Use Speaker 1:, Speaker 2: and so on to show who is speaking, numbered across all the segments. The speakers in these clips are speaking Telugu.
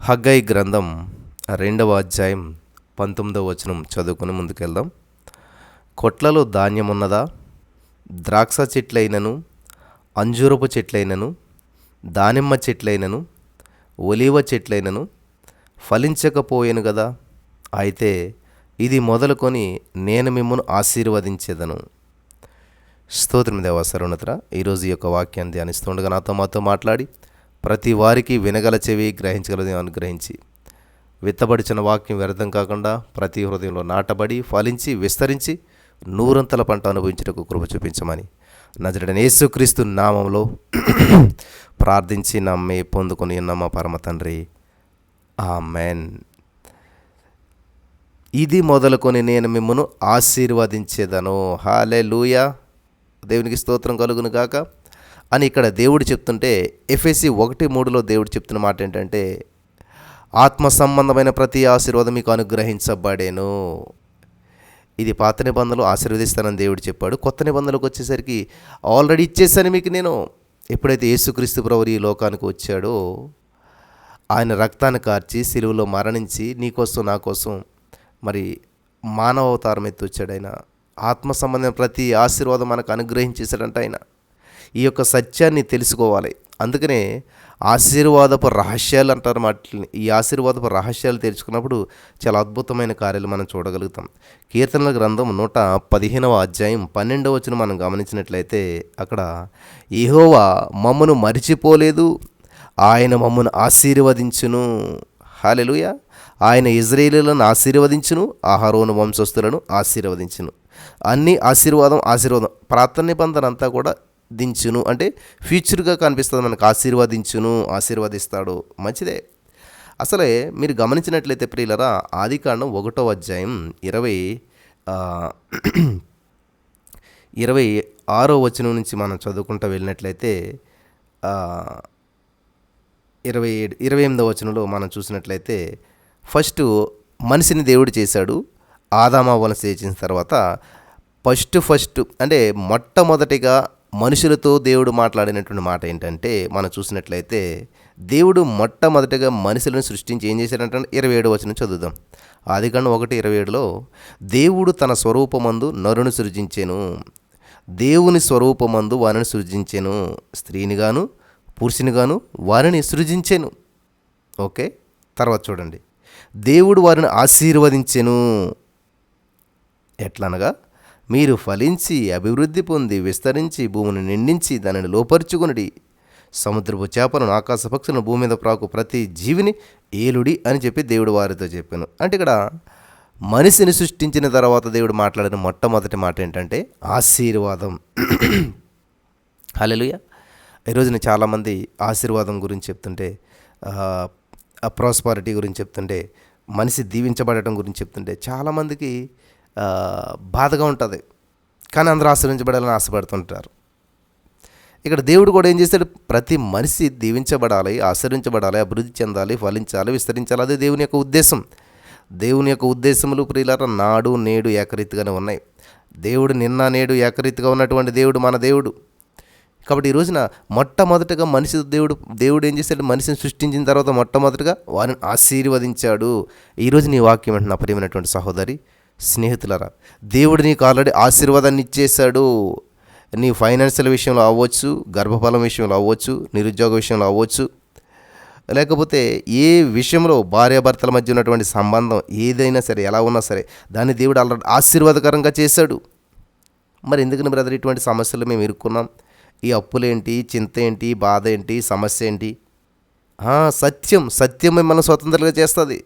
Speaker 1: హగ్గయి గ్రంథం 2వ అధ్యాయం 19వ వచనం చదువుకుని ముందుకెళ్దాం. కొట్లలో ధాన్యమున్నదా? ద్రాక్ష చెట్లైనను, అంజూరపు చెట్లైనను, దానిమ్మ చెట్లైనను, ఒలీవ చెట్లైనను ఫలించకపోయెను గదా? అయితే ఇది మొదలుకొని నేను మిమ్మును ఆశీర్వదించెదను. స్తోత్రం దేవా సర్వోన్నతుడా. ఈరోజు ఈ యొక్క వాక్యాన్ని ధ్యానిస్తుండగా నాతో మాతో మాట్లాడి ప్రతి వారికి వినగల చెవి గ్రహించగలది అనుగ్రహించి విత్తబడిచిన వాక్యం వ్యర్థం కాకుండా ప్రతి హృదయంలో నాటబడి ఫలించి విస్తరించి నూరంతల పంట అనుభవించుటకు కృప చూపించమని నజరేయుడైన యేసుక్రీస్తు నామంలో ప్రార్థించి నమ్మి పొందుకొని ఉన్న మా పరమ తండ్రి, ఆమెన్. ఇది మొదలుకొని నేను మిమ్మును ఆశీర్వదించేదను. హల్లెలూయా. దేవునికి స్తోత్రం కలుగును గాక అని ఇక్కడ దేవుడు చెప్తుంటే, ఎఫెసీ 1:3 దేవుడు చెప్తున్న మాట ఏంటంటే, ఆత్మ సంబంధమైన ప్రతి ఆశీర్వాదం మీకు అనుగ్రహించబడేను. ఇది పాత నిబంధనలు ఆశీర్వదిస్తానని దేవుడు చెప్పాడు. కొత్త నిబంధనలకు వచ్చేసరికి ఆల్రెడీ ఇచ్చేసాను మీకు నేను. ఎప్పుడైతే యేసుక్రీస్తు ప్రభువు ఈ లోకానికి వచ్చాడో, ఆయన రక్తాన్ని కార్చి సిలువలో మరణించి నీకోసం నా కోసం మరి మానవ అవతారం ఎత్తి వచ్చాడు. ఆయన ఆత్మ సంబంధమైన ప్రతి ఆశీర్వాదం మనకు అనుగ్రహించేశాడంట. ఆయన ఈ యొక్క సత్యాన్ని తెలుసుకోవాలి. అందుకనే ఆశీర్వాదపు రహస్యాలు అంటారు మాటల్ని. ఈ ఆశీర్వాదపు రహస్యాలు తెలుసుకున్నప్పుడు చాలా అద్భుతమైన కార్యాలు మనం చూడగలుగుతాం. కీర్తనల గ్రంథం 115వ అధ్యాయం 12వ వచనం మనం గమనించినట్లయితే, అక్కడ యెహోవా మమ్మను మరిచిపోలేదు, ఆయన మమ్మను ఆశీర్వదించును. హల్లెలూయా. ఆయన ఇశ్రాయేలీయులను ఆశీర్వదించును, అహరోను వంశస్థులను ఆశీర్వదించును. అన్ని ఆశీర్వాదం. ప్రార్థన నిబంధన అంతా కూడా దించును అంటే ఫ్యూచర్గా కనిపిస్తుంది మనకు. ఆశీర్వదిస్తాడు. మంచిదే. అసలే మీరు గమనించినట్లయితే ప్రియులరా, ఆదికాండం 1వ అధ్యాయం 26వ వచనం నుంచి మనం చదువుకుంటూ వెళ్ళినట్లయితే 28వ వచనంలో మనం చూసినట్లయితే, ఫస్ట్ మనిషిని దేవుడు చేశాడు. ఆదామవ్వలను చేసిన తర్వాత ఫస్ట్ అంటే మొట్టమొదటిగా మనుషులతో దేవుడు మాట్లాడినటువంటి మాట ఏంటంటే, మనం చూసినట్లయితే దేవుడు మొట్టమొదటిగా మనుషులను సృష్టించి ఏం చేశాడంటే 27వ వచనం చదువుదాం. ఆదికాండం 1:27లో దేవుడు తన స్వరూపమందు నరుని సృజించెను, దేవుని స్వరూపమందు వారిని సృజించెను, స్త్రీనిగాను పురుషునిగాను వారిని సృజించెను. ఓకే, తర్వాత చూడండి, దేవుడు వారిని ఆశీర్వదించెను. ఎట్లనగా, మీరు ఫలించి అభివృద్ధి పొంది విస్తరించి భూమిని నిండించి దానిని లోపరుచుకునుడి, సముద్రపు చేపలను ఆకాశ పక్షులను భూమి మీద ప్రాకు ప్రతి జీవిని ఏలుడి అని చెప్పి దేవుడు వారితో చెప్పాను. అంటే ఇక్కడ మనిషిని సృష్టించిన తర్వాత దేవుడు మాట్లాడిన మొట్టమొదటి మాట ఏంటంటే ఆశీర్వాదం. హల్లెలూయా. ఈరోజున చాలామంది ఆశీర్వాదం గురించి చెప్తుంటే, ప్రాస్పారిటీ గురించి చెప్తుంటే, మనిషి దీవించబడటం గురించి చెప్తుంటే చాలామందికి బాధగా ఉంటుంది. కానీ అందరూ ఆశీర్వించబడాలని ఆశపడుతుంటారు. ఇక్కడ దేవుడు కూడా ఏం చేస్తాడు, ప్రతి మనిషి దీవించబడాలి, ఆశీర్వించబడాలి, అభివృద్ధి చెందాలి, ఫలించాలి, విస్తరించాలి. అదే దేవుని యొక్క ఉద్దేశం. దేవుని యొక్క ఉద్దేశములు ప్రియులారా నాడు నేడు ఏకరీతిగానే ఉన్నాయి. దేవుడు నిన్న నేడు ఏకరీతిగా ఉన్నటువంటి దేవుడు మన దేవుడు. కాబట్టి ఈ రోజున మొట్టమొదటిగా దేవుడు ఏం చేశాడు, మనిషిని సృష్టించిన తర్వాత మొట్టమొదటిగా వారిని ఆశీర్వదించాడు. ఈరోజు నీ వాక్యం అంటే నా ప్రియమైనటువంటి సహోదరి స్నేహితులరా, దేవుడు నీకు ఆల్రెడీ ఆశీర్వాదాన్ని ఇచ్చేశాడు. నీ ఫైనాన్షియల్ విషయంలో అవ్వచ్చు, గర్భఫలం విషయంలో అవ్వచ్చు, నిరుద్యోగ విషయంలో అవ్వచ్చు, లేకపోతే ఏ విషయంలో భార్యాభర్తల మధ్య ఉన్నటువంటి సంబంధం ఏదైనా సరే, ఎలా ఉన్నా సరే దాన్ని దేవుడు ఆల్రెడీ ఆశీర్వాదకరంగా చేశాడు. మరి ఎందుకని బ్రదర్ ఇటువంటి సమస్యలు మేము ఇరుక్కున్నాం? ఈ అప్పులేంటి, చింత ఏంటి, బాధ ఏంటి, సమస్య ఏంటి? సత్యం మిమ్మల్ని స్వతంత్రంగా చేస్తుంది.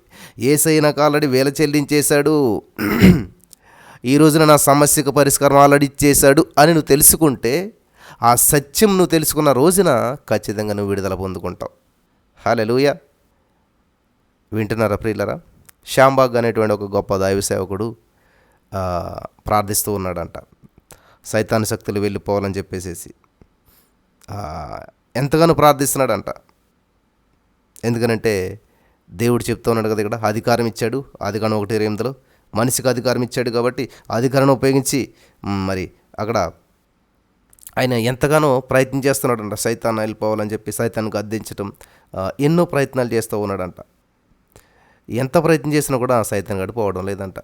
Speaker 1: యేసయ్య నాకు ఆల్రెడీ వేల చెల్లించేశాడు, ఈ రోజున నా సమస్యకు పరిష్కారం ఆల్రెడీ ఇచ్చేశాడు అని నువ్వు తెలుసుకుంటే, ఆ సత్యం నువ్వు తెలుసుకున్న రోజున ఖచ్చితంగా నువ్వు విడుదల పొందుకుంటావు. హల్లెలూయా. వింటున్నారా ప్రియులరా? శ్యాంబాగ్ అనేటువంటి ఒక గొప్ప దైవ సేవకుడు ప్రార్థిస్తూ ఉన్నాడంట, సైతాను శక్తులు వెళ్ళిపోవాలని చెప్పేసి ఎంతగానో ప్రార్థిస్తున్నాడంట. ఎందుకనంటే దేవుడు చెప్తూ ఉన్నాడు కదా, ఇక్కడ అధికారం ఇచ్చాడు. ఆదికాండం 1:28లో మనిషికి అధికారం ఇచ్చాడు కాబట్టి అధికారాన్ని ఉపయోగించి మరి అక్కడ ఆయన ఎంతగానో ప్రయత్నం చేస్తున్నాడంట, సైతాన్ని వెళ్ళిపోవాలని చెప్పి సైతాన్ని గద్దించడం, ఎన్నో ప్రయత్నాలు చేస్తూ ఉన్నాడంట. ఎంత ప్రయత్నం చేసినా కూడా సైతాన్ గడు పోవడం లేదంట.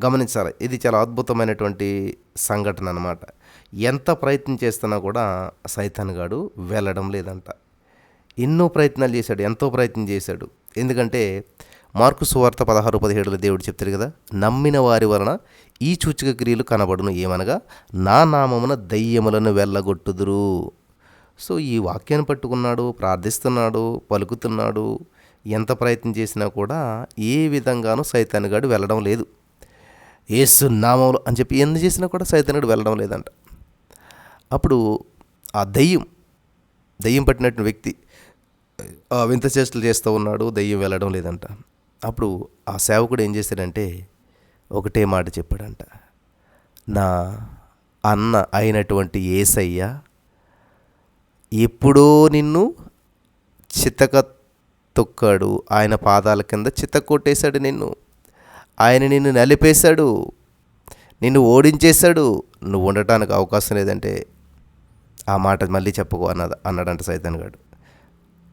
Speaker 1: గమనించాలి, ఇది చాలా అద్భుతమైనటువంటి సంఘటన అన్నమాట. ఎంత ప్రయత్నం చేస్తున్నా కూడా సైతాన్ గాడు వెళ్ళడం లేదంట. ఎన్నో ప్రయత్నాలు చేశాడు, ఎంతో ప్రయత్నం చేశాడు. ఎందుకంటే మార్కు సువార్త 16:17 దేవుడు చెప్తాడు కదా, నమ్మిన వారి వలన ఈ సూచక క్రియలు కనబడును, ఏమనగా నా నామమున దయ్యములను వెళ్ళగొట్టుదురు. సో ఈ వాక్యాన్ని పట్టుకున్నాడు, ప్రార్థిస్తున్నాడు, పలుకుతున్నాడు. ఎంత ప్రయత్నం చేసినా కూడా ఏ విధంగానూ సైతానుగాడు వెళ్ళడం లేదు. యేసు నామములో అని చెప్పి ఎన్ని చేసినా కూడా సైతానుగాడు వెళ్ళడం లేదంట. అప్పుడు ఆ దయ్యం పట్టినటువంటి వ్యక్తి వింత చేష్టలు చేస్తూ ఉన్నాడు, దయ్యం వెళ్ళడం లేదంట. అప్పుడు ఆ సేవకుడు ఏం చేశాడంటే ఒకటే మాట చెప్పాడంట, నా అన్న అయినటువంటి యేసయ్య ఎప్పుడో నిన్ను చితక తొక్కాడు, ఆయన పాదాల కింద చితక కొట్టేశాడు నిన్ను, ఆయన నిన్ను నలిపేశాడు, నిన్ను ఓడించేశాడు, నువ్వు ఉండటానికి అవకాశం లేదంటే ఆ మాట మళ్ళీ చెప్పుకో అన్నాడంట సైతానుగాడు.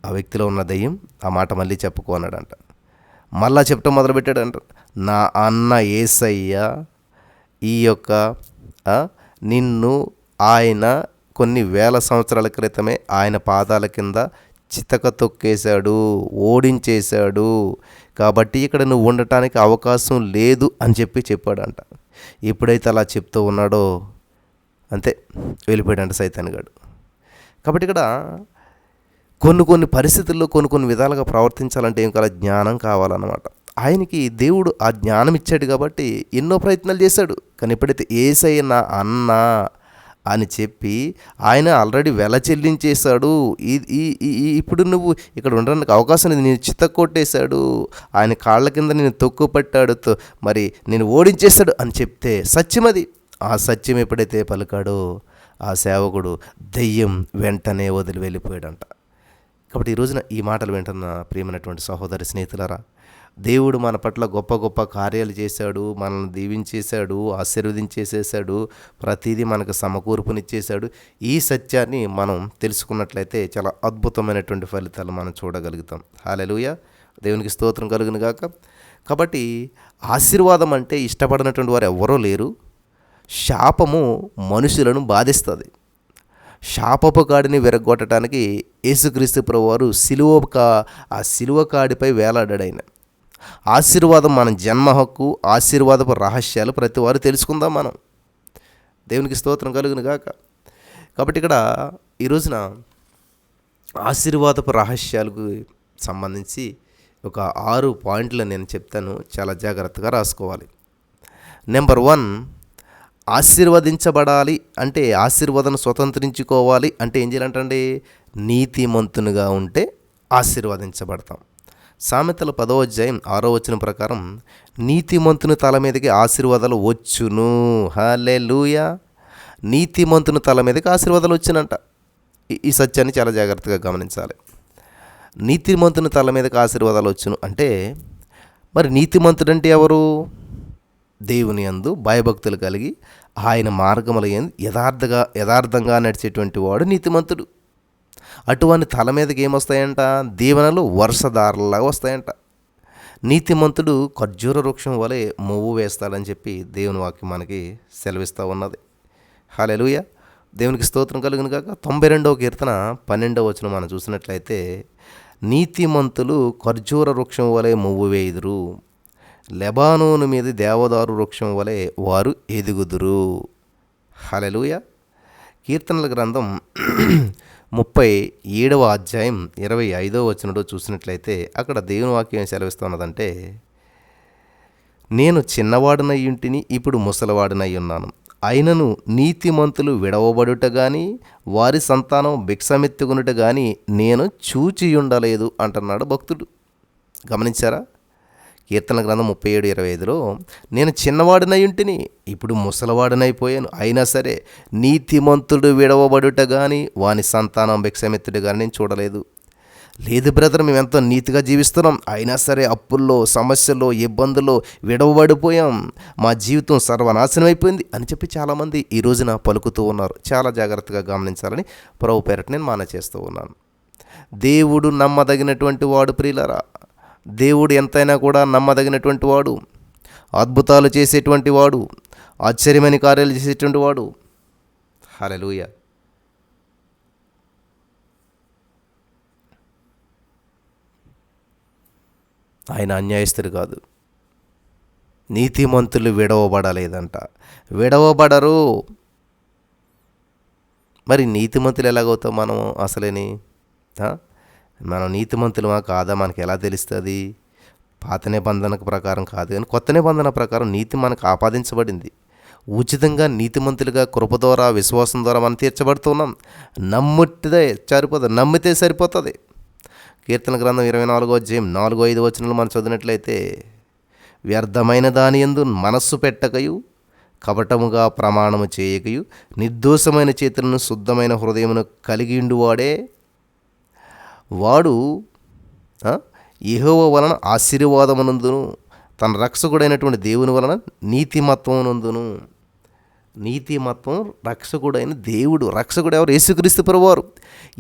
Speaker 1: ఆ వ్యక్తిలో ఉన్న దయ్యం ఆ మాట మళ్ళీ చెప్పుకో అన్నాడంట. మళ్ళా చెప్పడం మొదలుపెట్టాడంట, నా అన్న యేసయ్య ఈ యొక్క నిన్ను ఆయన కొన్ని వేల సంవత్సరాల క్రితమే ఆయన పాదాల కింద చితక తొక్కేశాడు, ఓడించేశాడు, కాబట్టి ఇక్కడ నువ్వు ఉండటానికి అవకాశం లేదు అని చెప్పాడంట. ఎప్పుడైతే అలా చెప్తూ ఉన్నాడో అంతే వెళ్ళిపోయాడంట సైతానుగాడు. కాబట్టి ఇక్కడ కొన్ని పరిస్థితుల్లో కొన్ని విధాలుగా ప్రవర్తించాలంటే ఏం కావాలి, జ్ఞానం కావాలన్నమాట. ఆయనకి దేవుడు ఆ జ్ఞానం ఇచ్చాడు కాబట్టి ఎన్నో ప్రయత్నాలు చేశాడు. కానీ ఎప్పుడైతే యేసయ్య నా అన్న అని చెప్పి ఆయన ఆల్రెడీ వెల చెల్లించేశాడు, ఇప్పుడు నువ్వు ఇక్కడ ఉండడానికి అవకాశం లేదు, నేను చిత్త కొట్టేశాడు, ఆయన కాళ్ళ కింద నేను తొక్కు పట్టాడు, మరి నేను ఓడించేశాడు అని చెప్తే సత్యమది. ఆ సత్యం ఎప్పుడైతే పలికాడో ఆ సేవకుడు దెయ్యం వెంటనే వదిలి వెళ్ళిపోయాడంట. కాబట్టి ఈ రోజున ఈ మాటలు వింటున్న ప్రియమైనటువంటి సహోదరి స్నేహితులారా, దేవుడు మన పట్ల గొప్ప గొప్ప కార్యాలు చేశాడు, మనల్ని దీవించేశాడు, ఆశీర్వదించేసేసాడు, ప్రతిదీ మనకు సమకూర్పునిచ్చేశాడు. ఈ సత్యాన్ని మనం తెలుసుకున్నట్లయితే చాలా అద్భుతమైనటువంటి ఫలితాలు మనం చూడగలుగుతాం. హల్లెలూయా, దేవునికి స్తోత్రం కలుగును గాక. కాబట్టి ఆశీర్వాదం అంటే ఇష్టపడినటువంటి వారు ఎవరూ లేరు. శాపము మనుషులను బాధిస్తుంది. శాపపు కాడిని విరగొట్టడానికి యేసుక్రీస్తు ప్రభువారు ఆ సిలువ కాడిపై వేలాడాడు ఆయన. ఆశీర్వాదం మన జన్మ హక్కు, ఆశీర్వాదపు రహస్యాలు ప్రతి వారు తెలుసుకుందాం మనం. దేవునికి స్తోత్రం కలుగును గాక. కాబట్టి ఇక్కడ ఈ రోజున ఆశీర్వాదపు రహస్యాలకు సంబంధించి ఒక 6 పాయింట్లు నేను చెప్తాను, చాలా జాగ్రత్తగా రాసుకోవాలి. నెంబర్ 1, ఆశీర్వదించబడాలి అంటే, ఆశీర్వాదం స్వతంత్రించుకోవాలి అంటే ఏం చేయాలంటే నీతిమంతునిగా ఉంటే ఆశీర్వదించబడతాం. సామెతల 10వ అధ్యాయం 6వ వచనం ప్రకారం నీతిమంతుని తల మీదకి ఆశీర్వాదాలు వచ్చును. హల్లెలూయా, నీతిమంతుని తల మీదకి ఆశీర్వాదాలు వచ్చునంట. ఈ సత్యాన్ని చాలా జాగ్రత్తగా గమనించాలి. నీతిమంతుని తల మీదకి ఆశీర్వాదాలు వచ్చును అంటే మరి నీతిమంతుడు అంటే ఎవరు? దేవుని యందు భయభక్తులు కలిగి ఆయన మార్గముల యందు యథార్థంగా నడిచేటువంటి వాడు నీతిమంతుడు. అటువంటి తల మీదకి ఏమొస్తాయంట? దీవెనలు వర్షధారలాగా వస్తాయంట. నీతిమంతుడు ఖర్జూర వృక్షం వలె మొవ్వు వేస్తాడని చెప్పి దేవుని వాక్యం మనకి సెలవిస్తూ ఉన్నది. హల్లెలూయా, దేవునికి స్తోత్రం కలుగును గాక. 92వ కీర్తన 12వ వచనం మనం చూసినట్లయితే, నీతిమంతులు ఖర్జూర వృక్షం వలె మొవ్వు వేయుదురు, లెబానోను మీద దేవదారు వృక్షం వలె వారు ఎదుగుదురు. హల్లెలూయా. కీర్తనల గ్రంథం 37వ అధ్యాయం 25వ వచనంలో చూసినట్లయితే అక్కడ దేవుని వాక్యం సెలవిస్తున్నదంటే, నేను చిన్నవాడునై ఉంటిని, ఇప్పుడు ముసలివాడునై ఉన్నాను, అయినను నీతిమంతులు విడవబడుట గాని వారి సంతానం భిక్షమెత్తుకునుట గాని నేను చూచియుండలేదు అంటున్నాడు భక్తుడు. గమనించారా? కీర్తన గ్రంథం 37:25లో నేను చిన్నవాడినై ఉంటిని, ఇప్పుడు ముసలివాడినైపోయాను, అయినా సరే నీతిమంతుడు విడవబడుట కానీ వాని సంతానం భిక్షమెత్తుడు కానీ నేను చూడలేదు. లేదు బ్రదర్, మేము ఎంతో నీతిగా జీవిస్తున్నాం, అయినా సరే అప్పుల్లో, సమస్యల్లో, ఇబ్బందుల్లో విడవబడిపోయాం, మా జీవితం సర్వనాశనం అయిపోయింది అని చెప్పి చాలామంది ఈ రోజున పలుకుతూ ఉన్నారు. చాలా జాగ్రత్తగా గమనించాలని ప్రభు పేరట నేను చేస్తూ ఉన్నాను. దేవుడు నమ్మదగినటువంటి వాడు ప్రియులారా. దేవుడు ఎంతైనా కూడా నమ్మదగినటువంటి వాడు, అద్భుతాలు చేసేటువంటి వాడు, ఆశ్చర్యమైన కార్యాలు చేసేటువంటి వాడు. హల్లెలూయా. ఆయన అన్యాయస్తుడు కాదు. నీతిమంతులు విడవబడలేదంట, విడవబడరు. మరి నీతిమంతులు ఎలాగవుతాం మనం అసలేని? మనం నీతిమంతులమా కాదా మనకి ఎలా తెలుస్తుంది? పాత నిబంధన ప్రకారం కాదు, కానీ కొత్త నిబంధన ప్రకారం నీతి మనకు ఆపాదించబడింది. ఉచితంగా నీతిమంతులుగా కృప ద్వారా, విశ్వాసం ద్వారా మనం తీర్చబడుతున్నాం. నమ్ముటిదే సరిపోతుంది, నమ్మితే సరిపోతుంది. కీర్తన గ్రంథం 24:4-5 మనం చదివినట్లయితే, వ్యర్థమైన దాని యందు మనస్సు పెట్టకయు, కపటముగా ప్రమాణము చేయకయు, నిర్దోషమైన చేతులను శుద్ధమైన హృదయమును కలిగిండువాడే వాడు యెహోవా వలన ఆశీర్వాదమునందును, తన రక్షకుడైనటువంటి దేవుని వలన నీతిమత్వమునందును. నీతిమత్వం రక్షకుడైన దేవుడు. రక్షకుడు ఎవరు? యేసుక్రీస్తు ప్రభువారు.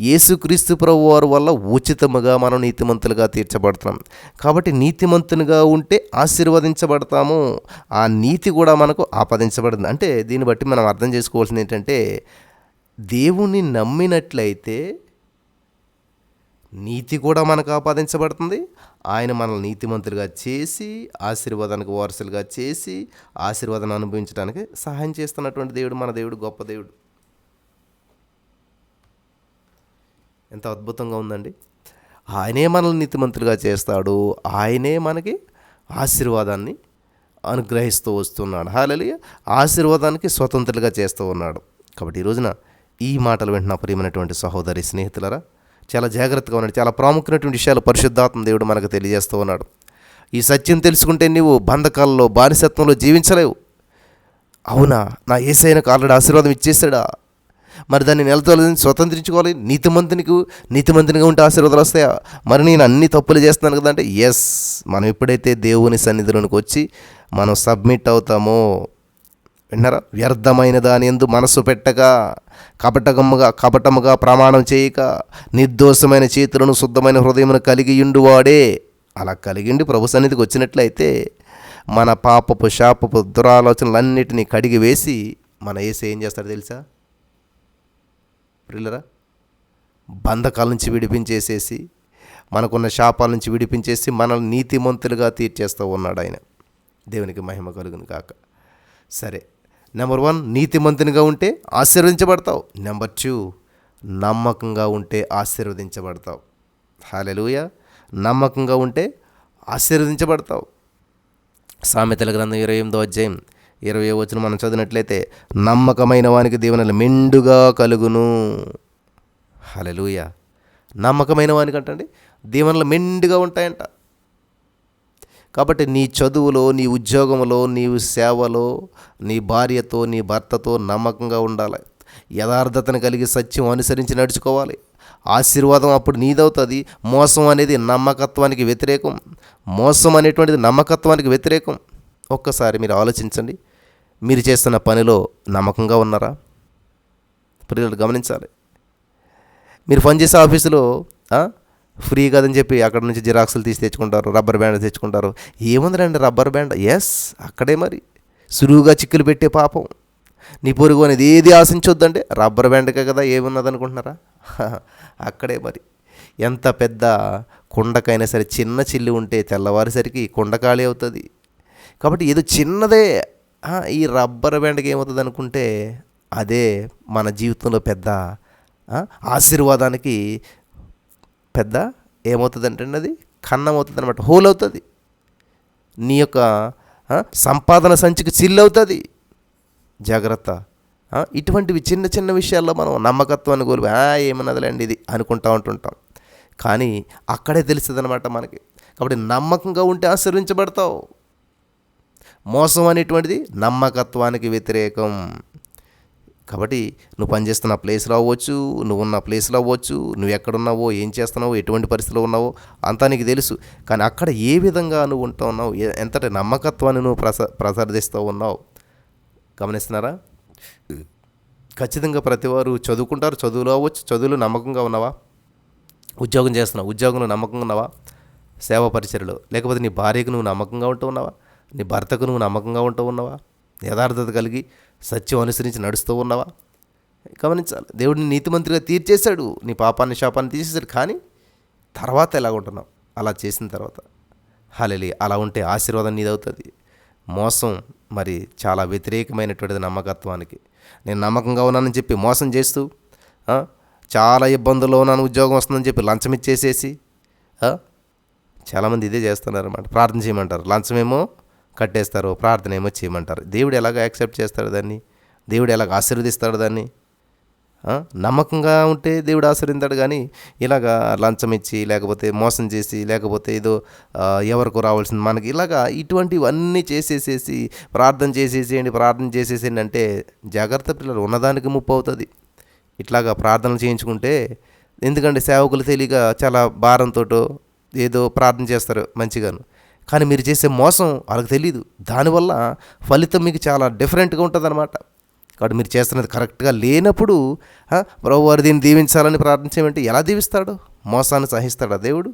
Speaker 1: యేసుక్రీస్తు ప్రభువారు వల్ల ఉచితముగా మనం నీతిమంతులుగా తీర్చబడుతున్నాం. కాబట్టి నీతిమంతునిగా ఉంటే ఆశీర్వదించబడతాము. ఆ నీతి కూడా మనకు ఆపాదించబడింది. అంటే దీన్ని బట్టి మనం అర్థం చేసుకోవాల్సింది ఏంటంటే, దేవుణ్ణి నమ్మినట్లయితే నీతి కూడా మనకు ఆపాదించబడుతుంది. ఆయన మనల్ని నీతిమంతులుగా చేసి, ఆశీర్వాదానికి వారసులుగా చేసి, ఆశీర్వాదాన్ని అనుభవించడానికి సహాయం చేస్తున్నటువంటి దేవుడు మన దేవుడు. గొప్ప దేవుడు. ఎంత అద్భుతంగా ఉందండి. ఆయనే మనల్ని నీతిమంతులుగా చేస్తాడు. ఆయనే మనకి ఆశీర్వాదాన్ని అనుగ్రహిస్తూ వస్తున్నాడు. హల్లెలూయా. ఆశీర్వాదానికి స్వతంత్రులుగా చేస్తూ ఉన్నాడు. కాబట్టి ఈ రోజున ఈ మాటలు వింటున్న ప్రియమైనటువంటి సహోదరి స్నేహితులరా, చాలా జాగ్రత్తగా ఉన్నాడు. చాలా ప్రాముఖ్యమైనటువంటి విషయాలు పరిశుద్ధాత్మ దేవుడు మనకు తెలియజేస్తూ ఉన్నాడు. ఈ సత్యం తెలుసుకుంటే నీవు బంధకాలలో, బానిసత్వంలో జీవించలేవు. అవునా, నా యేసయ్యకు ఆల్రెడీ ఆశీర్వాదం ఇచ్చేసాడా? మరి దాన్ని నెలతోలని స్వతంత్రించుకోవాలి. నీతిమంతునిగా ఉంటే ఆశీర్వాదాలు వస్తాయా? మరి నేను అన్ని తప్పులు చేస్తున్నాను కదా అంటే, ఎస్. మనం ఎప్పుడైతే దేవుని సన్నిధిలోనికి వచ్చి మనం సబ్మిట్ అవుతామో, విన్నారా? వ్యర్థమైన దాని యందు మనసు పెట్టక, కపటముగా ప్రమాణం చేయక, నిర్దోషమైన చేతులను శుద్ధమైన హృదయమును కలిగియుండువాడే. అలా కలిగిండి ప్రభు సన్నిధికి వచ్చినట్లయితే మన పాపపు, శాపపు, దురాలోచనలన్నిటినీ కడిగి వేసి మన యేసయ్య ఏం చేస్తాడు తెలుసా ప్రియులరా? బంధకాల నుంచి విడిపించేసేసి, మనకున్న శాపాల నుంచి విడిపించేసి మనల్ని నీతిమంతులుగా తీర్చేస్తూ ఉన్నాడు ఆయన. దేవునికి మహిమ కలుగును కాక. సరే, నెంబర్ 1 నీతిమంతునిగా ఉంటే ఆశీర్వదించబడతావు. నెంబర్ 2 నమ్మకంగా ఉంటే ఆశీర్వదించబడతావు. హల్లెలూయా. నమ్మకంగా ఉంటే ఆశీర్వదించబడతావు. సామెతల గ్రంథం 28:20 మనం చదివినట్లయితే, నమ్మకమైన వానికి దీవెనలు మెండుగా కలుగును. హల్లెలూయా. నమ్మకమైన వానికి అంటండి దీవెనలు మెండుగా ఉంటాయంట. కాబట్టి నీ చదువులో, నీ ఉద్యోగంలో, నీవు సేవలో, నీ భార్యతో, నీ భర్తతో నమ్మకంగా ఉండాలి. యథార్థతను కలిగి సత్యం అనుసరించి నడుచుకోవాలి. ఆశీర్వాదం అప్పుడు నీదవుతుంది. మోసం అనేది నమ్మకత్వానికి వ్యతిరేకం. మోసం అనేటువంటిది నమ్మకత్వానికి వ్యతిరేకం. ఒక్కసారి మీరు ఆలోచించండి. మీరు చేస్తున్న పనిలో నమ్మకంగా ఉన్నారా? పిల్లలు గమనించాలి. మీరు పనిచేసే ఆఫీసులో ఫ్రీ కదని చెప్పి అక్కడ నుంచి జిరాక్సులు తీసి తెచ్చుకుంటారు, రబ్బర్ బ్యాండ్ తెచ్చుకుంటారు. ఏముందండి రబ్బర్ బ్యాండ్? ఎస్, అక్కడే మరి సులువుగా చిక్కులు పెట్టే పాపం. నీ పొరుగు అనేది ఏది ఆశించొద్దంటే రబ్బర్ బ్యాండ్కే కదా, ఏమున్నది అనుకుంటున్నారా? అక్కడే మరి. ఎంత పెద్ద కుండకైనా సరే చిన్న చిల్లు ఉంటే తెల్లవారేసరికి కుండ ఖాళీ అవుతుంది. కాబట్టి ఏదో చిన్నదే ఈ రబ్బర్ బ్యాండ్కి ఏమవుతుంది అనుకుంటే, అదే మన జీవితంలో పెద్ద ఆశీర్వాదానికి పెద్ద ఏమవుతుంది అంటే అది కన్నం అవుతుంది అనమాట. హోల్ అవుతుంది. నీ యొక్క సంపాదన సంచికి చిల్లు అవుతుంది. జాగ్రత్త. ఇటువంటివి చిన్న చిన్న విషయాల్లో మనం నమ్మకత్వాన్ని కోల్పోయి ఏమన్నదిలేండి ఇది అనుకుంటూ ఉంటుంటాం. కానీ అక్కడే తెలుస్తుంది అనమాట మనకి. కాబట్టి నమ్మకంగా ఉంటే ఆశీర్వించబడతావు. మోసం అనేటువంటిది నమ్మకత్వానికి వ్యతిరేకం. కాబట్టి నువ్వు పనిచేస్తున్న ప్లేస్లో అవ్వచ్చు, నువ్వు ఉన్న ప్లేస్లో అవ్వచ్చు, నువ్వు ఎక్కడున్నావో, ఏం చేస్తున్నావో, ఎటువంటి పరిస్థితిలో ఉన్నావో అంతా నీకు తెలుసు. కానీ అక్కడ ఏ విధంగా నువ్వు ఉంటూ ఉన్నావు, ఎంతటి నమ్మకత్వాన్ని నువ్వు ప్రసాదిస్తూ ఉన్నావు గమనిస్తున్నారా? ఖచ్చితంగా ప్రతివారు చదువుకుంటారు. చదువులో అవ్వచ్చు, చదువులో నమ్మకంగా ఉన్నావా? ఉద్యోగం చేస్తున్నావు, ఉద్యోగంలో నమ్మకంగా ఉన్నావా? సేవా పరిచర్యలో, లేకపోతే నీ భార్యకు నువ్వు నమ్మకంగా ఉంటూ ఉన్నావా? నీ భర్తకు నువ్వు నమ్మకంగా ఉంటూ ఉన్నావా? యథార్థత కలిగి సత్యం అనుసరించి నడుస్తూ ఉన్నావా? గమనించాలి, దేవుడిని నీతిమంతుడిగా తీర్చేశాడు, నీ పాపాన్ని శాపాన్ని తీసేశాడు. కానీ తర్వాత ఎలా ఉంటున్నావు? అలా చేసిన తర్వాత హల్లెలూయా, అలా ఉంటే ఆశీర్వాదం నీదవుతుంది. మోసం మరి చాలా వ్యతిరేకమైనటువంటిది నమ్మకత్వానికి. నేను నమ్మకంగా ఉన్నానని చెప్పి మోసం చేస్తూ, చాలా ఇబ్బందుల్లో ఉన్నాను, ఉద్యోగం వస్తుందని చెప్పి లంచం ఇచ్చేసేసి, చాలామంది ఇదే చేస్తున్నారు అన్నమాట. ప్రార్థన చేయమంటారు, లంచమేమో కట్టేస్తారు, ప్రార్థన ఏమో చేయమంటారు. దేవుడు ఎలాగ యాక్సెప్ట్ చేస్తాడు దాన్ని? దేవుడు ఎలాగ ఆశీర్వదిస్తాడు దాన్ని? నమ్మకంగా ఉంటే దేవుడు ఆశీర్వదిస్తాడు. కానీ ఇలాగా లంచం ఇచ్చి, లేకపోతే మోసం చేసి, లేకపోతే ఏదో ఎవరికి రావాల్సింది మనకి, ఇలాగా ఇటువంటివన్నీ చేసేసేసి ప్రార్థన చేసేసేయండి అంటే జాగ్రత్త పిల్లలు, ఉన్నదానికి ముప్పు అవుతుంది. ఇట్లాగా ప్రార్థనలు చేయించుకుంటే, ఎందుకంటే సేవకులు తెలియక చాలా భారంతో ఏదో ప్రార్థన చేస్తారు మంచిగాను, కానీ మీరు చేసే మోసం వాళ్ళకి తెలియదు. దానివల్ల ఫలితం మీకు చాలా డిఫరెంట్గా ఉంటుంది అన్నమాట. కాబట్టి మీరు చేస్తున్నది కరెక్ట్గా లేనప్పుడు ప్రభువారు దీన్ని దీవించాలని ప్రార్థన చేయమంటే ఎలా దీవిస్తాడు? మోసాన్ని సహిస్తాడా దేవుడు?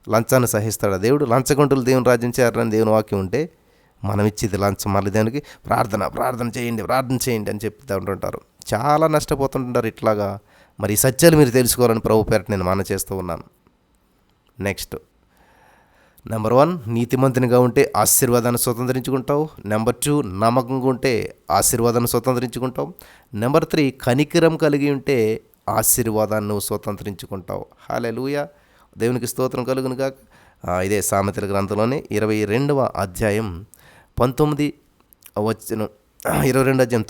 Speaker 1: లంచాన్ని సహిస్తాడా దేవుడు? లంచగొంటులు దేవుని రాజ్యం చేయాలని దేవుని వాక్యం ఉంటే మనం ఇచ్చేది లంచం. మళ్ళీ దానికి ప్రార్థన చేయండి అని చెప్తూ ఉంటుంటారు. చాలా నష్టపోతుంటారు ఇట్లాగా. మరి ఈ సత్యాలు మీరు తెలుసుకోవాలని ప్రభు పేరట నేను మాన చేస్తూ ఉన్నాను. నెక్స్ట్, నెంబర్ 1, నీతిమంతునిగా ఉంటే ఆశీర్వాదాన్ని స్వతంత్రించుకుంటావు. నెంబర్ 2, నమ్మకంగా ఉంటే ఆశీర్వాదాన్ని స్వతంత్రించుకుంటావు. నెంబర్ 3, కనికరం కలిగి ఉంటే ఆశీర్వాదాన్ని నువ్వు స్వతంత్రించుకుంటావు. హల్లెలూయా, దేవునికి స్తోత్రం కలుగును గాక. ఇదే సామెతల గ్రంథంలోని 22వ అధ్యాయం 22 అధ్యాయం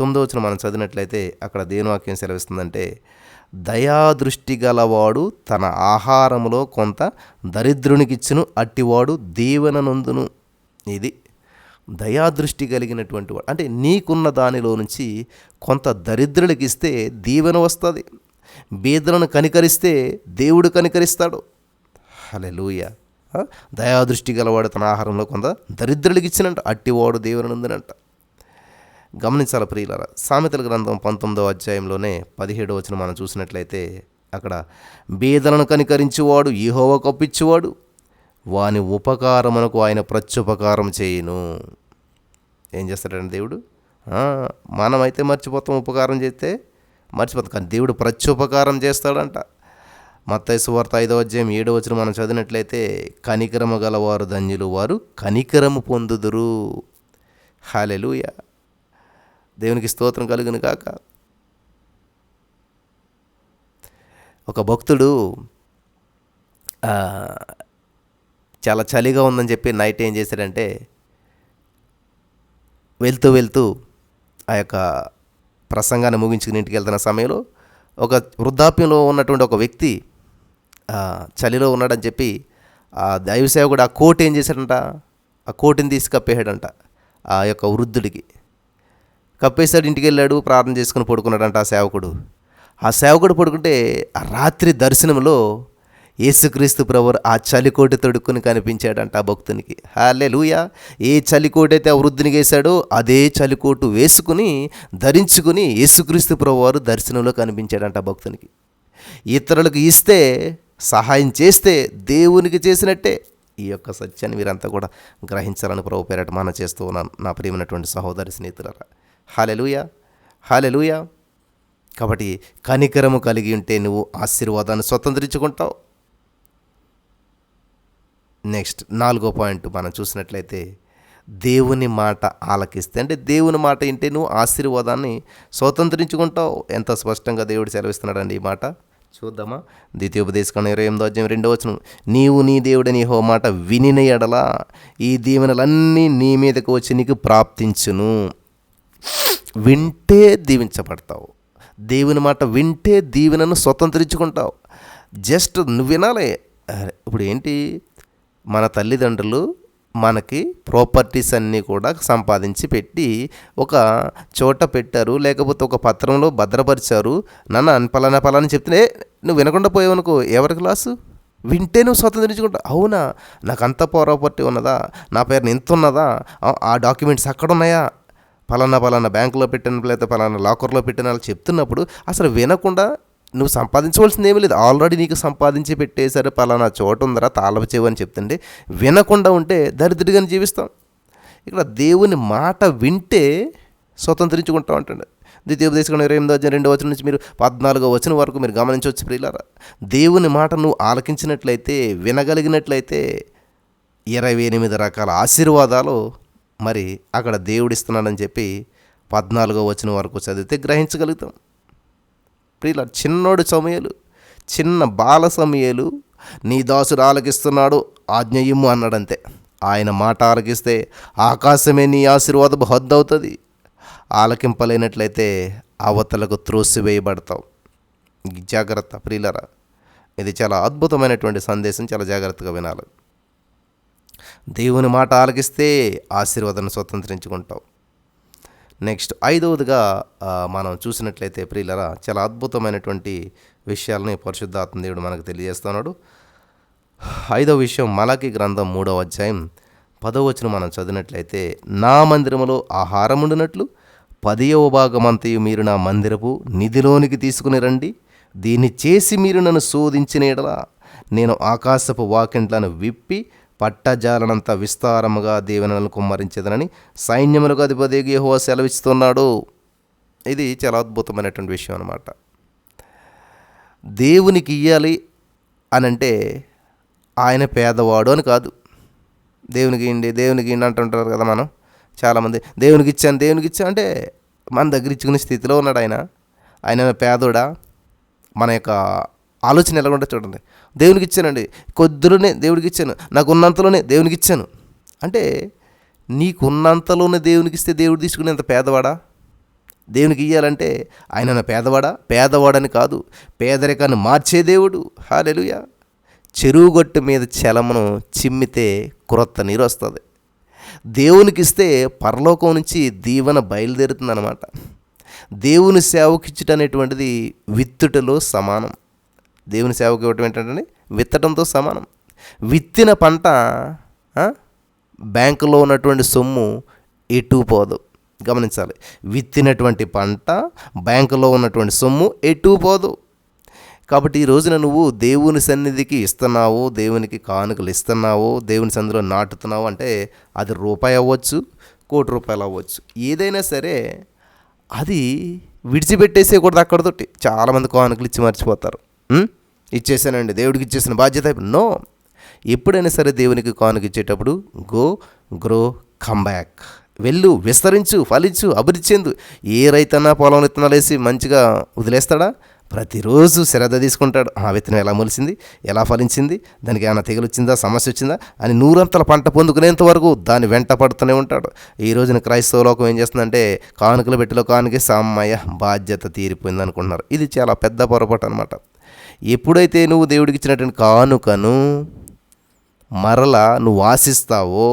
Speaker 1: 9 మనం చదివినట్లయితే అక్కడ దేవుని వాక్యం సెలవిస్తుందంటే, దయాదృష్టి గలవాడు తన ఆహారములో కొంత దరిద్రునికిచ్చును, అట్టివాడు దీవెన నొందును. ఇది దయాదృష్టి కలిగినటువంటి వాడు అంటే నీకున్న దానిలో నుంచి కొంత దరిద్రులకి ఇస్తే దీవెన వస్తుంది. బీదలను కనికరిస్తే దేవుడు కనికరిస్తాడు. హల్లెలూయా. దయాదృష్టి గలవాడు తన ఆహారంలో కొంత దరిద్రులకి ఇచ్చినంట, అట్టివాడు దీవెన నొందునంట. గమనించాలి ప్రియులారా, సామెతల గ్రంథం 19వ అధ్యాయంలోనే 17వ మనం చూసినట్లయితే అక్కడ, బీదలను కనికరించువాడు యెహోవాకు అప్పిచ్చువాడు, వాని ఉపకారమునకు ఆయన ప్రత్యుపకారం చేయును. ఏం చేస్తాడంటే దేవుడు, మనమైతే మర్చిపోతాం, ఉపకారం చేస్తే మర్చిపోతాం, కానీ దేవుడు ప్రత్యుపకారం చేస్తాడంట. మత్తయి సువార్త 5వ అధ్యాయం 7వ మనం చదివినట్లయితే, కనికరము గలవారు ధన్యులు, వారు కనికరము పొందుదురు. హల్లెలూయా, దేవునికి స్తోత్రం కలుగును గాక. ఒక భక్తుడు చాలా చలిగా ఉందని చెప్పి నైట్ ఏం చేశాడంటే, వెళ్తూ ఆ యొక్క ప్రసంగాన్ని ముగించుకుని ఇంటికి వెళ్తున్న సమయంలో ఒక వృద్ధాప్యంలో ఉన్నటువంటి ఒక వ్యక్తి చలిలో ఉన్నాడని చెప్పి ఆ దైవ సేవకుడు ఆ కోట్ ఏం చేశాడంట, ఆ కోటుని తీసి కప్పేశాడంట ఆ యొక్క వృద్ధుడికి. కప్పేశాడు, ఇంటికి వెళ్ళాడు, ప్రార్థన చేసుకుని పడుకున్నాడంట ఆ సేవకుడు పడుకుంటే ఆ రాత్రి దర్శనంలో యేసుక్రీస్తు ప్రభువు ఆ చలికోటి తొడుక్కుని కనిపించాడంట ఆ భక్తునికి. హల్లెలూయా. ఏ చలికోటైతే ఆ వృద్ధునికి వేశాడో అదే చలికోటు వేసుకుని ధరించుకుని యేసుక్రీస్తు ప్రభువారు దర్శనంలో కనిపించాడంట ఆ భక్తునికి. ఇతరులకు ఇస్తే, సహాయం చేస్తే దేవునికి చేసినట్టే. ఈ యొక్క సత్యాన్ని మీరంతా కూడా గ్రహించాలని ప్రభు పేరట మాన చేస్తూ ఉన్నాను నా ప్రియమైనటువంటి సహోదరి స్నేహితులారా. హల్లెలూయా, హల్లెలూయా. కాబట్టి కనికరము కలిగి ఉంటే నువ్వు ఆశీర్వాదాన్ని స్వతంత్రించుకుంటావు. నెక్స్ట్ 4వ పాయింట్ మనం చూసినట్లయితే, దేవుని మాట ఆలకిస్తే, అంటే దేవుని మాట వింటే నువ్వు ఆశీర్వాదాన్ని స్వతంత్రించుకుంటావు. ఎంత స్పష్టంగా దేవుడు సెలవిస్తున్నాడండి ఈ మాట. చూద్దామా? ద్వితీయోపదేశకాండం 28వ అధ్యాయం 2వ నీవు నీ దేవుడని యెహోవా మాట వినిన ఎడల ఈ దీవెనలన్నీ నీ మీదకు వచ్చి నీకు ప్రాప్తించును. వింటే దీవించబడతావు. దేవుని మాట వింటే దీవెనను స్వతంత్రించుకుంటావు. జస్ట్ నువ్వు వినాలి. ఇప్పుడు ఏంటి, మన తల్లిదండ్రులు మనకి ప్రాపర్టీస్ అన్నీ కూడా సంపాదించి పెట్టి ఒక చోట పెట్టారు, లేకపోతే ఒక పత్రంలో భద్రపరిచారు. నన్ను పలానా చెప్తే నువ్వు వినకుండా పోయావనుకో, ఎవరికి లాసు? వింటే నువ్వు స్వతంత్రించుకుంటావు. అవునా, నాకు అంత ప్రాపర్టీ ఉన్నదా, నా పేరుని ఎంత ఉన్నదా, ఆ డాక్యుమెంట్స్ అక్కడ ఉన్నాయా, పలానా బ్యాంకులో పెట్టిన లేదా పలానా లాకర్లో పెట్టిన వాళ్ళు చెప్తున్నప్పుడు అసలు వినకుండా నువ్వు సంపాదించవలసింది ఏమీ లేదు, ఆల్రెడీ నీకు సంపాదించి పెట్టేశారు, పలానా చోటు ఉందరా తాళపు చెవు అని చెప్తుంటే వినకుండా ఉంటే దరిద్రుడిగానే జీవిస్తాం. ఇక్కడ దేవుని మాట వింటే స్వతంత్రించుకుంటాం అంటాడు. ద్వితీయోపదేశకాండం 28:2 నుంచి మీరు 14 వరకు మీరు గమనించవచ్చు ప్రియులారా. దేవుని మాట నువ్వు ఆలకించినట్లయితే, వినగలిగినట్లయితే 28 రకాల ఆశీర్వాదాలు మరి అక్కడ దేవుడిస్తున్నాడని చెప్పి 14 వరకు చదివితే గ్రహించగలుగుతాం. ప్రియులారా, చిన్నోడు సమూయేలు, చిన్న బాల సమూయేలు, నీ దాసుడు ఆలకిస్తున్నాడు ఆజ్ఞ ఇమ్ము అన్నాడంతే. ఆయన మాట ఆలకిస్తే ఆకాశమే నీ ఆశీర్వాదపు హద్దు అవుతుంది. ఆలకింపలేనట్లయితే అవతలకు త్రోసివేయబడతావు. జాగ్రత్త ప్రియులారా, ఇది చాలా అద్భుతమైనటువంటి సందేశం, చాలా జాగ్రత్తగా వినాలి. దేవుని మాట ఆలకిస్తే ఆశీర్వాదాన్ని స్వతంత్రించుకుంటావు. నెక్స్ట్ 5వదిగా మనం చూసినట్లయితే ప్రియులారా, చాలా అద్భుతమైనటువంటి విషయాలని పరిశుద్ధాత్మ దేవుడు మనకు తెలియజేస్తున్నాడు. 5వ విషయం మలాకీ గ్రంథం 3వ అధ్యాయం 10వ వచనం మనం చదివినట్లయితే, నా మందిరములో ఆహారం ఉండినట్లు 10వ భాగమంతయు మీరు నా మందిరపు నిధిలోనికి తీసుకుని రండి. దీన్ని చేసి మీరు నన్ను శోధించిన యెడల నేను ఆకాశపు వాకింట్లను విప్పి పట్టజాలనంత విస్తారముగా దీవెనలను కుమ్మరించేదనని సైన్యములకు అధిపతి యెహోవా సెలవిస్తున్నాడు. ఇది చాలా అద్భుతమైనటువంటి విషయం అన్నమాట. దేవునికి ఇయ్యాలి అనంటే ఆయన పేదవాడు అని కాదు. దేవునికి ఇండి అంటుంటారు కదా మనం చాలామంది. దేవునికి ఇచ్చాను అంటే మన దగ్గర ఇచ్చుకునే స్థితిలో ఉన్నాడు ఆయన పేదోడా? మన యొక్క ఆలోచన ఎలా ఉంటే చూడండి. దేవునికి ఇచ్చానండి, కొద్దిలోనే దేవుడికి ఇచ్చాను, నాకు ఉన్నంతలోనే దేవునికి ఇచ్చాను అంటే నీకున్నంతలోనే దేవునికి ఇస్తే దేవుడు తీసుకునేంత పేదవాడా? దేవునికి ఇయ్యాలంటే ఆయన పేదవాడని కాదు, పేదరికాన్ని మార్చే దేవుడు. హల్లెలూయా. చెరువుగట్టు మీద చలమును చిమ్మితే క్రొత్త నీరు వస్తుంది. దేవునికి ఇస్తే పరలోకం నుంచి దీవెన బయలుదేరుతుందన్నమాట. దేవుని సేవకిచ్చుట అనేటువంటిది విత్తుటలో సమానం. దేవుని సేవకు ఇవ్వటం ఏంటంటే విత్తడంతో సమానం. విత్తిన పంట బ్యాంకులో ఉన్నటువంటి సొమ్ము ఎటు పోదు. గమనించాలి, విత్తినటువంటి పంట బ్యాంకులో ఉన్నటువంటి సొమ్ము ఎటు పోదు. కాబట్టి ఈ రోజున నువ్వు దేవుని సన్నిధికి ఇస్తున్నావు, దేవునికి కానుకలు ఇస్తున్నావు, దేవుని సన్నిధిలో నాటుతున్నావు అంటే అది రూపాయి అవ్వచ్చు, ₹1,00,00,000 అవ్వచ్చు, ఏదైనా సరే అది విడిచిపెట్టేసేయకూడదు. అక్కడతోటి చాలామంది కానుకలు ఇచ్చి మర్చిపోతారు. ఇచ్చేసానండి, దేవుడికి ఇచ్చేసిన బాధ్యత. నో, ఎప్పుడైనా సరే దేవునికి కానుక ఇచ్చేటప్పుడు గో గ్రో కమ్ బ్యాక్, వెళ్ళు, విస్తరించు, ఫలించు, అభివృద్ధి చెందు. ఏ రైతన్నా పొలం విత్తనాలు వేసి మంచిగా వదిలేస్తాడా? ప్రతిరోజు శ్రద్ధ తీసుకుంటాడు. ఆ విత్తనం ఎలా మొలిసింది, ఎలా ఫలించింది, దానికి ఏమైనా తెగులు వచ్చిందా, సమస్య వచ్చిందా అని 100 పంట పొందుకునేంత వరకు దాన్ని వెంట పడుతూనే ఉంటాడు. ఈ రోజున క్రైస్తవ లోకం ఏం చేస్తుందంటే కానుకలు పెట్టిలో కానుకే సామయ్య బాధ్యత తీరిపోయింది అనుకుంటున్నారు. ఇది చాలా పెద్ద పొరపాటు అనమాట. ఎప్పుడైతే నువ్వు దేవుడికి ఇచ్చినటువంటి కానుకను మరలా నువ్వు ఆశిస్తావో,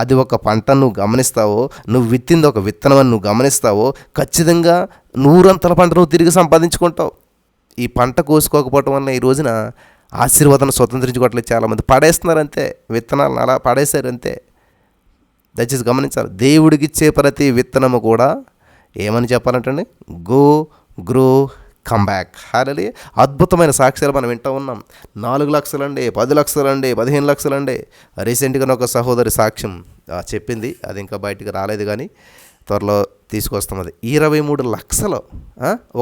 Speaker 1: అది ఒక పంట నువ్వు గమనిస్తావో, నువ్వు విత్తింది ఒక విత్తనం అని నువ్వు గమనిస్తావో, ఖచ్చితంగా 100 పంట నువ్వు తిరిగి సంపాదించుకుంటావు. ఈ పంట కోసుకోకపోవటం వల్ల ఈ రోజున ఆశీర్వాదాన్ని స్వతంత్రించుకోవట్లేదు. చాలామంది పడేస్తున్నారు అంతే, విత్తనాలను అలా పడేశారు అంతే. దయచేసి గమనించాలి, దేవుడికి ఇచ్చే ప్రతి విత్తనము కూడా ఏమని చెప్పాలంటే గో గ్రో కమ్ బ్యాక్. హల్లెలూయా. అద్భుతమైన సాక్ష్యాలు మనం వింటూ ఉన్నాం. 4 లక్షలండి, 10 లక్షలండి, 15 లక్షలండి. రీసెంట్గా ఒక సహోదరి సాక్ష్యం చెప్పింది, అది ఇంకా బయటికి రాలేదు కానీ త్వరలో తీసుకొస్తాం. అది 23 లక్షలు.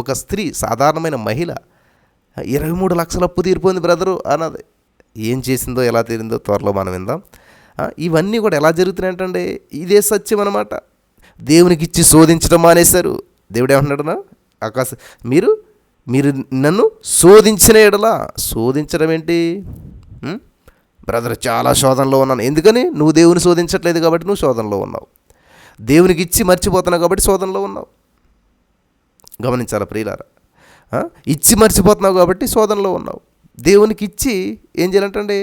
Speaker 1: ఒక స్త్రీ, సాధారణమైన మహిళ 23 లక్షల అప్పు తీరిపోయింది బ్రదరు అన్నది. ఏం చేసిందో, ఎలా తీరిందో త్వరలో మనం విందాం. ఇవన్నీ కూడా ఎలా జరుగుతున్నాయంటే ఇదే సత్యం అన్నమాట. దేవునికి ఇచ్చి శోధించడం మానేశారు. దేవుడు ఏమంటున్నాడునా, మీరు నన్ను శోధించిన యెడల. శోధించడం ఏంటి బ్రదర్? చాలా శోధనలో ఉన్నాను. ఎందుకని? నువ్వు దేవుని శోధించట్లేదు కాబట్టి నువ్వు శోధనలో ఉన్నావు. దేవునికి ఇచ్చి మర్చిపోతున్నావు కాబట్టి శోధనలో ఉన్నావు. గమనించాలి ప్రియులారా, ఇచ్చి మర్చిపోతున్నావు కాబట్టి శోధనలో ఉన్నావు. దేవునికి ఇచ్చి ఏం చేయాలంటే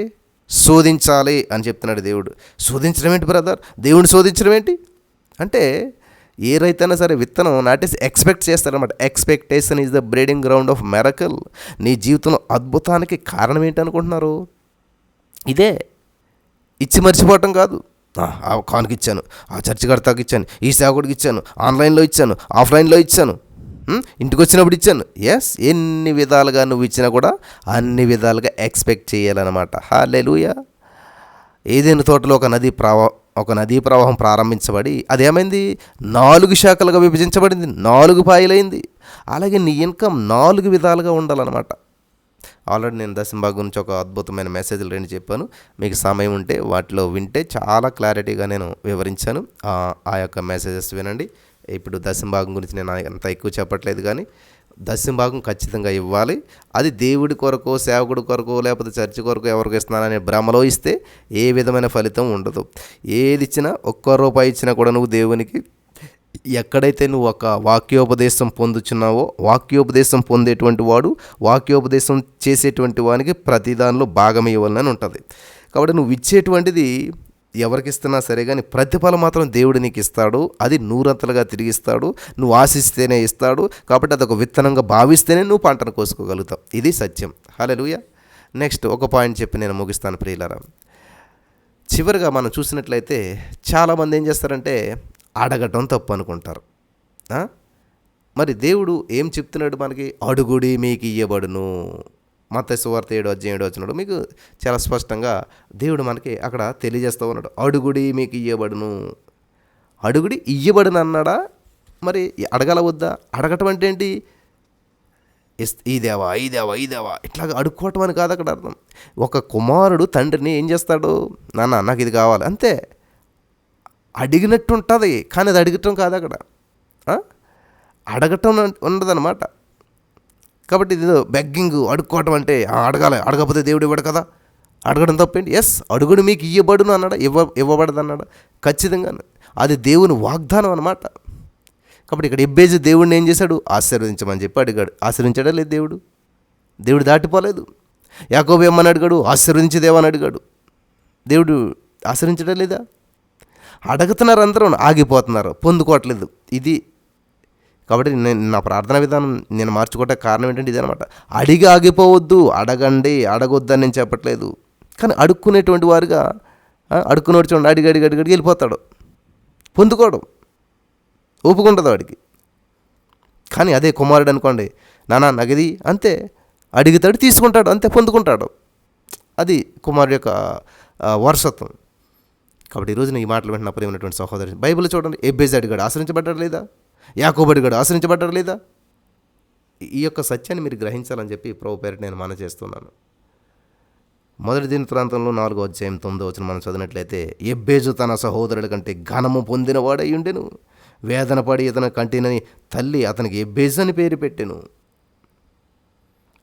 Speaker 1: శోధించాలి అని చెప్తున్నాడు దేవుడు. శోధించడం ఏంటి బ్రదర్? దేవుని శోధించడం ఏంటి అంటే, ఏ రైతైనా సరే విత్తనం నాటేసి ఎక్స్పెక్ట్ చేస్తారనమాట. Expectation is the breeding ground of miracle. నీ జీవితంలో అద్భుతానికి కారణం ఏంటి అనుకుంటున్నారు? ఇదే, ఇచ్చి మర్చిపోవటం కాదు. ఆ కానుక ఇచ్చాను, ఆ చర్చి కడతాకి ఇచ్చాను, ఈ సేవకుడికి ఇచ్చాను, ఆన్లైన్లో ఇచ్చాను, ఆఫ్లైన్లో ఇచ్చాను. ఇంటికి వచ్చినప్పుడు ఇచ్చాను. ఎస్, ఎన్ని విధాలుగా నువ్వు ఇచ్చినా కూడా అన్ని విధాలుగా ఎక్స్పెక్ట్ చేయాలన్నమాట. హల్లెలూయా. ఏదైనా తోటలో ఒక నదీ ప్రవాహం ప్రారంభించబడి అదేమైంది, 4 శాఖలుగా విభజించబడింది, 4 పాయలైంది. అలాగే నీ ఇన్కమ్ 4 విధాలుగా ఉండాలన్నమాట. ఆల్రెడీ నేను దశంభాగం గురించి ఒక అద్భుతమైన మెసేజ్లు 2 చెప్పాను. మీకు సమయం ఉంటే వాటిలో వింటే చాలా క్లారిటీగా నేను వివరించాను. ఆ యొక్క మెసేజెస్ వినండి. ఇప్పుడు దశంభాగం గురించి నేను అంత ఎక్కువ చెప్పట్లేదు, కానీ దశంభాగం ఖచ్చితంగా ఇవ్వాలి. అది దేవుడి కొరకు, సేవకుడి కొరకు, లేకపోతే చర్చి కొరకు ఎవరికి ఇస్తున్నాననే భ్రమలో ఇస్తే ఏ విధమైన ఫలితం ఉండదు. ఏది ఇచ్చినా, ₹1 ఇచ్చినా కూడా నువ్వు దేవునికి, ఎక్కడైతే నువ్వు ఒక వాక్యోపదేశం పొందుచున్నావో, వాక్యోపదేశం పొందేటువంటి వాడు వాక్యోపదేశం చేసేటువంటి వానికి ప్రతి దానిలో భాగం ఇవ్వాలని ఉంటుంది. కాబట్టి నువ్వు ఇచ్చేటువంటిది ఎవరికి ఇస్తున్నా సరే కానీ ప్రతిఫలం మాత్రం దేవుడు నీకు ఇస్తాడు. అది 100 తిరిగిస్తాడు. నువ్వు ఆశిస్తేనే ఇస్తాడు. కాబట్టి అదొక విత్తనంగా భావిస్తేనే నువ్వు పంటను కోసుకోగలుగుతావు. ఇది సత్యం. హల్లెలూయా. నెక్స్ట్ ఒక పాయింట్ చెప్పి నేను ముగిస్తాను ప్రియులారా. చివరిగా మనం చూసినట్లయితే చాలామంది ఏం చేస్తారంటే అడగటం తప్పు అనుకుంటారు. మరి దేవుడు ఏం చెప్తున్నాడు మనకి? అడుగుడి మీకు ఇయ్యబడును. మత్తయి సువార్త 7:7 మీకు చాలా స్పష్టంగా దేవుడు మనకి అక్కడ తెలియజేస్తూ ఉన్నాడు. అడుగుడి మీకు ఇయ్యబడును. అడుగుడి ఇయ్యబడును అన్నాడా? మరి అడగల వద్దా? అడగటం అంటే ఏంటి? ఈ దేవా ఇట్లాగా అడుక్కోవటం అని కాదు అక్కడ అర్థం. ఒక కుమారుడు తండ్రిని ఏం చేస్తాడు? నాన్న నాకు ఇది కావాలి అంతే. అడిగినట్టు ఉంటుంది, కానీ అది అడగటం కాదు అక్కడ. అడగటం ఉండదన్నమాట. కాబట్టి ఇది బెగ్గింగ్, అడుక్కోవటం అంటే అడగాలి, అడగకపోతే దేవుడు ఇవ్వడు కదా. అడగడం తప్పేంటి? ఎస్, అడుగుడు మీకు ఇవ్వబడును అన్నాడా? ఇవ్వబడదు అన్నాడా? ఖచ్చితంగా అది దేవుని వాగ్దానం అన్నమాట. కాబట్టి ఇక్కడ ఎబ్బేజు దేవుడిని ఏం చేశాడు? ఆశీర్వదించమని చెప్పి అడిగాడు. ఆశీర్వించడా లేదు దేవుడు? దేవుడు దాటిపోలేదు. యాకోబు ఏమని అడిగాడు? ఆశీర్వదించేదేమని అడిగాడు. దేవుడు ఆశీర్వించడం లేదా? అడుగుతున్నారు, అందరూ ఆగిపోతున్నారు, పొందుకోవట్లేదు. ఇది కాబట్టి నా ప్రార్థన విధానం నేను మార్చుకోవడానికి కారణం ఏంటంటే ఇది అనమాట. అడిగి ఆగిపోవద్దు, అడగండి, అడగొద్దని నేను చెప్పట్లేదు. కానీ అడుక్కునేటువంటి వారుగా అడుక్కునేవాడు చూడండి, అడిగి వెళ్ళిపోతాడు, పొందుకోవడం ఒప్పుకుంటుంది వాడికి. కానీ అదే కుమారుడు అనుకోండి, నాన్న నగది అంతే, అడుగుతాడు, తీసుకుంటాడు, అంతే, పొందుకుంటాడు. అది కుమారుడు యొక్క వారసత్వం. కాబట్టి ఈరోజు ఈ మాటలు వింటున్న ప్రియమైనటువంటి సహోదరు, బైబిల్ చూడండి, ఎబ్బేజు అడిగాడు, ఆశ్రయించబడ్డాడు లేదా? యాకోబు అడిగాడు, ఆశ్రయించబడ్డాడు లేదా? ఈ యొక్క సత్యాన్ని మీరు గ్రహించాలని చెప్పి ప్రభు పేరిట నేను మనవి చేస్తున్నాను. 1 దినవృత్తాంతంలో 4:9 మనం చదివినట్లయితే, ఎబ్బేజు తన సహోదరుల కంటే ఘనము పొందినవాడై ఉండెను. వేదన పడి ఇతను కంటినని తల్లి అతనికి ఎబ్బేజు అని పేరు పెట్టెను.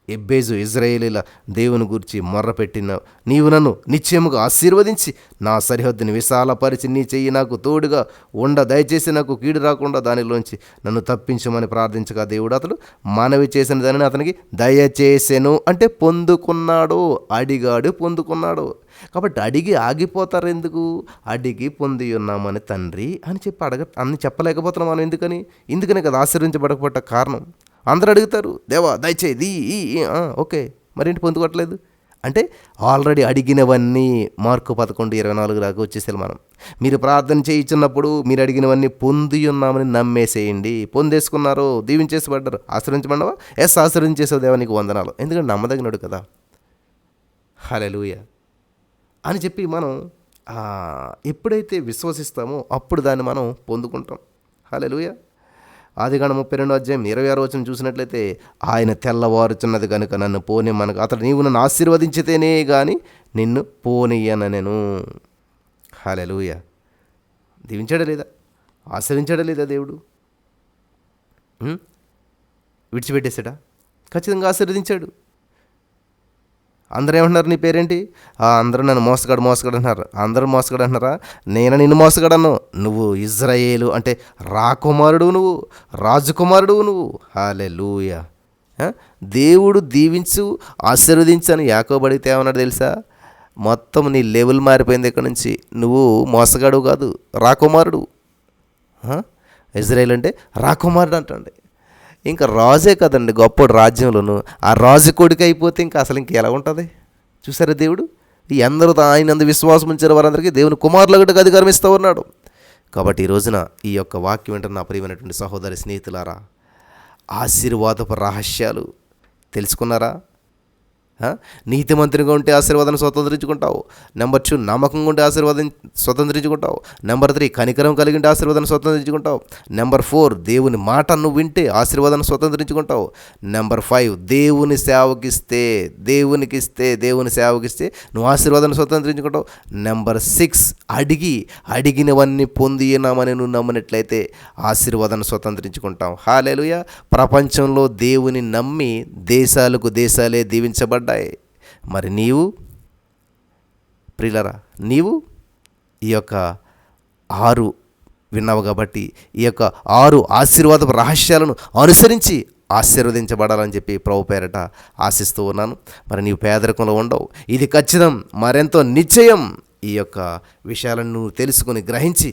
Speaker 1: ఎబ్బేజు ఇజ్రాయేలీల దేవుని గురించి మొర్రపెట్టిన, నీవు నన్ను నిశ్చయముగా ఆశీర్వదించి నా సరిహద్దుని విశాలపరిచి నీ చెయ్యి నాకు తోడుగా దయచేసి నాకు కీడు రాకుండా దానిలోంచి నన్ను తప్పించమని ప్రార్థించగా దేవుడు అతడు మనవి చేసిన దానిని అతనికి దయచేసెను. అంటే పొందుకున్నాడు, అడిగాడు, పొందుకున్నాడు. కాబట్టి అడిగి ఆగిపోతారు ఎందుకు? అడిగి పొంది ఉన్నామని తండ్రి అని చెప్పి అన్ని చెప్పలేకపోతున్నాం మనం. ఎందుకనే కదా ఆశీర్వించబడకపోవట కారణం. అందరూ అడుగుతారు, దేవా దయచేది, ఓకే, మరేంటి పొందుకోవట్లేదు అంటే? ఆల్రెడీ అడిగినవన్నీ మార్కు 11:24 దాకా వచ్చేసారు మనం. మీరు ప్రార్థన చేయించున్నప్పుడు మీరు అడిగినవన్నీ పొంది ఉన్నామని నమ్మేసేయండి. పొందేసుకున్నారు, దీవించేసి పడ్డారు. ఆశ్రయించమన్నావా? ఎస్, ఆశ్రయించేసావు దేవా, నీకు వందనాలు. ఎందుకంటే నమ్మదగినాడు కదా. హల్లెలూయా అని చెప్పి మనం ఎప్పుడైతే విశ్వసిస్తామో అప్పుడు దాన్ని మనం పొందుకుంటాం. హల్లెలూయా. ఆదికాండం 32:26 చూసినట్లయితే, ఆయన తెల్లవారుచున్నది కనుక నన్ను పోనిమ్మనగా అతడు నీవు నన్ను ఆశీర్వదించితేనే కానీ నిన్ను పోనీయనెను. హల్లెలూయా. దీవించాడా లేదా? ఆశీర్వించాడా లేదా దేవుడు? విడిచిపెట్టేశాడా? ఖచ్చితంగా ఆశీర్వదించాడు. అందరూ ఏమంటున్నారు, నీ పేరేంటి? అందరూ నన్ను మోసగాడు అంటున్నారు. అందరూ మోసగాడు అంటున్నారా? నేను నిన్ను మోసగాడను. నువ్వు ఇజ్రాయేలు అంటే రాకుమారుడు, నువ్వు రాజకుమారుడు నువ్వు. హల్లెలూయా. దేవుడు దీవించు, ఆశీర్వదించు అని యాకోబు అడిగితే ఏమన్నాడు తెలుసా? మొత్తం నీ లెవెల్ మారిపోయింది. ఇక్కడ నుంచి నువ్వు మోసగాడు కాదు, రాకుమారుడు. ఇజ్రాయేల్ అంటే రాకుమారుడు అంటండి. ఇంకా రాజే కదండి గొప్పడు రాజ్యంలోను. ఆ రాజు కొడుకు అయిపోతే ఇంకా అసలు ఎలా ఉంటుంది? చూసారా దేవుడు? అందరూ ఆయన విశ్వాసం ఉంచిన వారందరికీ దేవుని కుమారులకు అధికారం ఇస్తూ ఉన్నాడు. కాబట్టి ఈ రోజున ఈ యొక్క వాక్యం వింటున్న నా ప్రియమైనటువంటి సహోదరి స్నేహితులారా, ఆశీర్వాదపు రహస్యాలు తెలుసుకున్నారా? నీతిమంతునిగా ఉంటే ఆశీర్వాదాన్ని స్వతంత్రించుకుంటావు. నెంబర్ 2, నమ్మకంగా ఉంటే ఆశీర్వాదం స్వతంత్రించుకుంటావు. నెంబర్ 3, కనికరం కలిగి ఉంటే ఆశీర్వాదాన్ని స్వతంత్రించుకుంటావు. నెంబర్ 4, దేవుని మాట నువ్వు వింటే ఆశీర్వాదాన్ని స్వతంత్రించుకుంటావు. నెంబర్ 5, దేవుని సేవకిస్తే నువ్వు ఆశీర్వాదాన్ని స్వతంత్రించుకుంటావు. నెంబర్ 6, అడిగినవన్నీ పొందినామని నువ్వు నమ్మినట్లయితే ఆశీర్వాదాన్ని స్వతంత్రించుకుంటాం. హల్లెలూయా. ప్రపంచంలో దేవుని నమ్మి దేశాలే దీవించబడ్డాయి. మరి నీవు ప్రియులరా, నీవు ఈ యొక్క 6 విన్నావు కాబట్టి ఈ యొక్క 6 ఆశీర్వాదపు రహస్యాలను అనుసరించి ఆశీర్వదించబడాలని చెప్పి ప్రభు పేరట ఆశిస్తూ ఉన్నాను. మరి నీవు పేదరికంలో ఉండవు, ఇది ఖచ్చితం, మరెంతో నిశ్చయం. ఈ యొక్క విషయాలను నువ్వు తెలుసుకొని గ్రహించి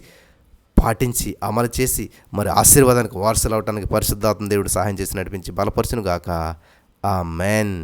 Speaker 1: పాటించి అమలు చేసి మరి ఆశీర్వాదానికి వారసులు అవటానికి పరిశుద్ధాత్మ దేవుడు సహాయం చేసి నడిపించి బలపరచును గాక. ఆమేన్.